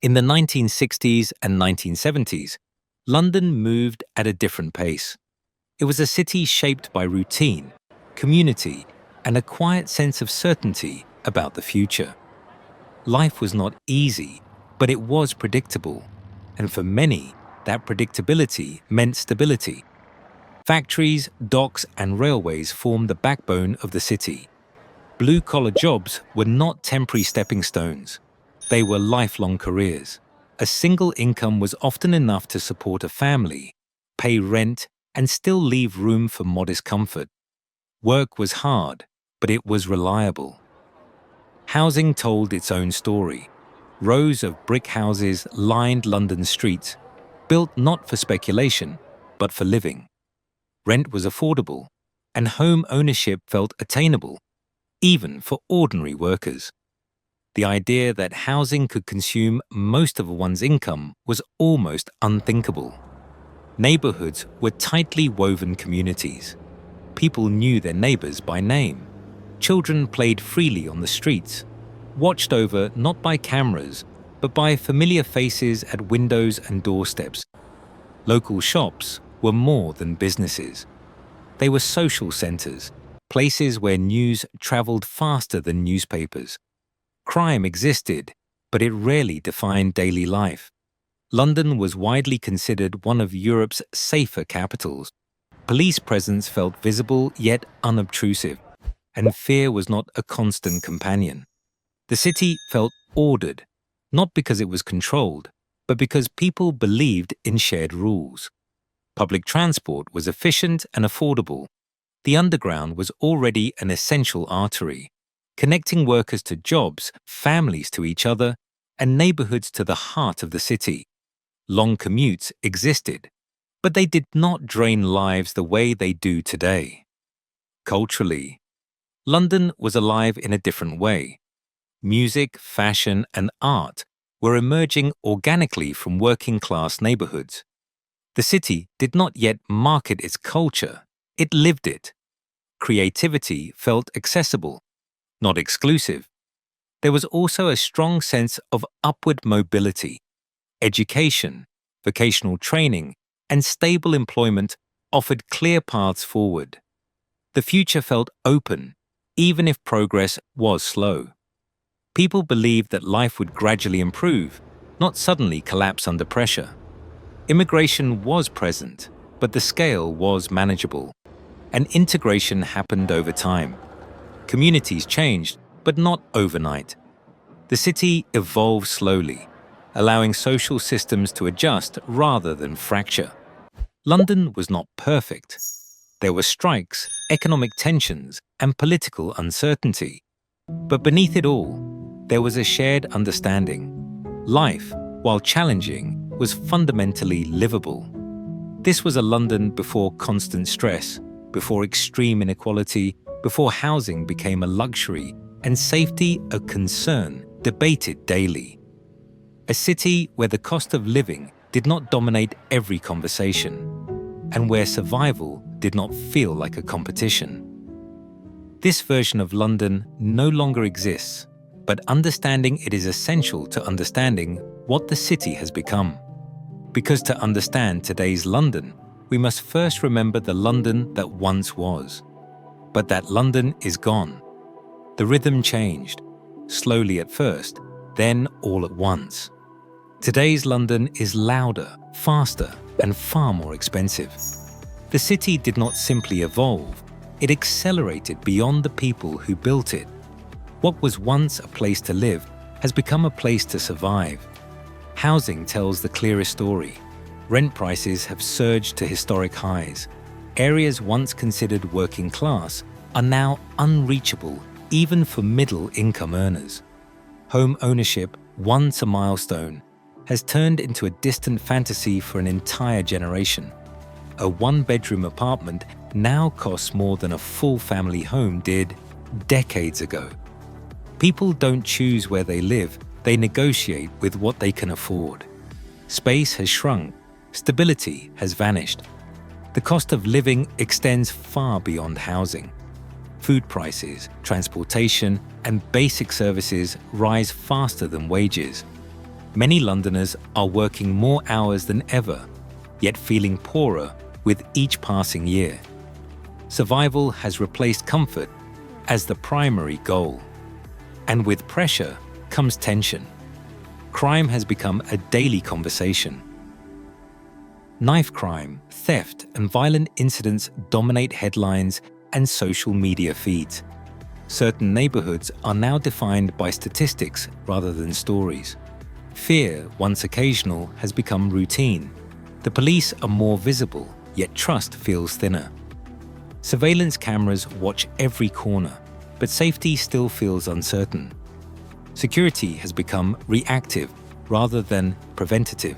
In the 1960s and 1970s, London moved at a different pace. It was a city shaped by routine, community, and a quiet sense of certainty about the future. Life was not easy, but it was predictable, and for many, that predictability meant stability. Factories, docks, and railways formed the backbone of the city. Blue-collar jobs were not temporary stepping stones. They were lifelong careers. A single income was often enough to support a family, pay rent, and still leave room for modest comfort. Work was hard, but it was reliable. Housing told its own story. Rows of brick houses lined London's streets, built not for speculation, but for living. Rent was affordable, and home ownership felt attainable, even for ordinary workers. The idea that housing could consume most of one's income was almost unthinkable. Neighborhoods were tightly woven communities. People knew their neighbors by name. Children played freely on the streets, watched over not by cameras, but by familiar faces at windows and doorsteps. Local shops were more than businesses. They were social centers, places where news traveled faster than newspapers. Crime existed, but it rarely defined daily life. London was widely considered one of Europe's safer capitals. Police presence felt visible yet unobtrusive, and fear was not a constant companion. The city felt ordered, not because it was controlled, but because people believed in shared rules. Public transport was efficient and affordable. The underground was already an essential artery, connecting workers to jobs, families to each other, and neighborhoods to the heart of the city. Long commutes existed, but they did not drain lives the way they do today. Culturally, London was alive in a different way. Music, fashion, and art were emerging organically from working-class neighborhoods. The city did not yet market its culture, it lived it. Creativity felt accessible, not exclusive. There was also a strong sense of upward mobility. Education, vocational training, and stable employment offered clear paths forward. The future felt open, even if progress was slow. People believed that life would gradually improve, not suddenly collapse under pressure. Immigration was present, but the scale was manageable, and integration happened over time. Communities changed, but not overnight. The city evolved slowly, allowing social systems to adjust rather than fracture. London was not perfect. There were strikes, economic tensions, and political uncertainty. But beneath it all, there was a shared understanding. Life, while challenging, was fundamentally livable. This was a London before constant stress, before extreme inequality, before housing became a luxury and safety a concern debated daily. A city where the cost of living did not dominate every conversation, and where survival did not feel like a competition. This version of London no longer exists, but understanding it is essential to understanding what the city has become. Because to understand today's London, we must first remember the London that once was. But that London is gone. The rhythm changed, slowly at first, then all at once. Today's London is louder, faster, and far more expensive. The city did not simply evolve, it accelerated beyond the people who built it. What was once a place to live has become a place to survive. Housing tells the clearest story. Rent prices have surged to historic highs. Areas once considered working class are now unreachable even for middle-income earners. Home ownership, once a milestone, has turned into a distant fantasy for an entire generation. A one-bedroom apartment now costs more than a full family home did decades ago. People don't choose where they live, they negotiate with what they can afford. Space has shrunk, stability has vanished. The cost of living extends far beyond housing. Food prices, transportation, and basic services rise faster than wages. Many Londoners are working more hours than ever, yet feeling poorer with each passing year. Survival has replaced comfort as the primary goal. And with pressure comes tension. Crime has become a daily conversation. Knife crime, theft, and violent incidents dominate headlines and social media feeds. Certain neighborhoods are now defined by statistics rather than stories. Fear, once occasional, has become routine. The police are more visible, yet trust feels thinner. Surveillance cameras watch every corner, but safety still feels uncertain. Security has become reactive rather than preventative.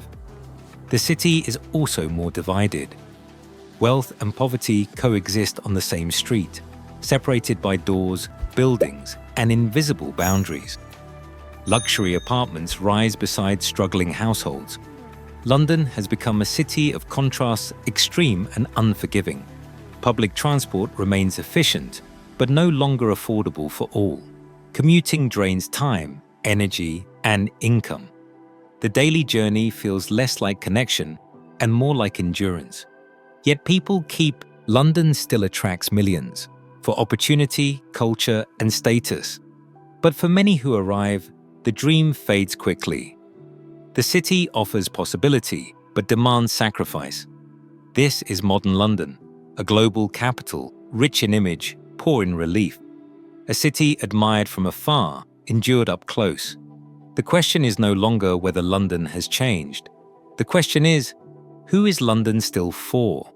The city is also more divided. Wealth and poverty coexist on the same street, separated by doors, buildings, and invisible boundaries. Luxury apartments rise beside struggling households. London has become a city of contrasts, extreme and unforgiving. Public transport remains efficient, but no longer affordable for all. Commuting drains time, energy, and income. The daily journey feels less like connection and more like endurance. Yet people keep London still attracts millions for opportunity, culture, and status. But for many who arrive, the dream fades quickly. The city offers possibility, but demands sacrifice. This is modern London, a global capital, rich in image, poor in relief. A city admired from afar, endured up close. The question is no longer whether London has changed. The question is, who is London still for?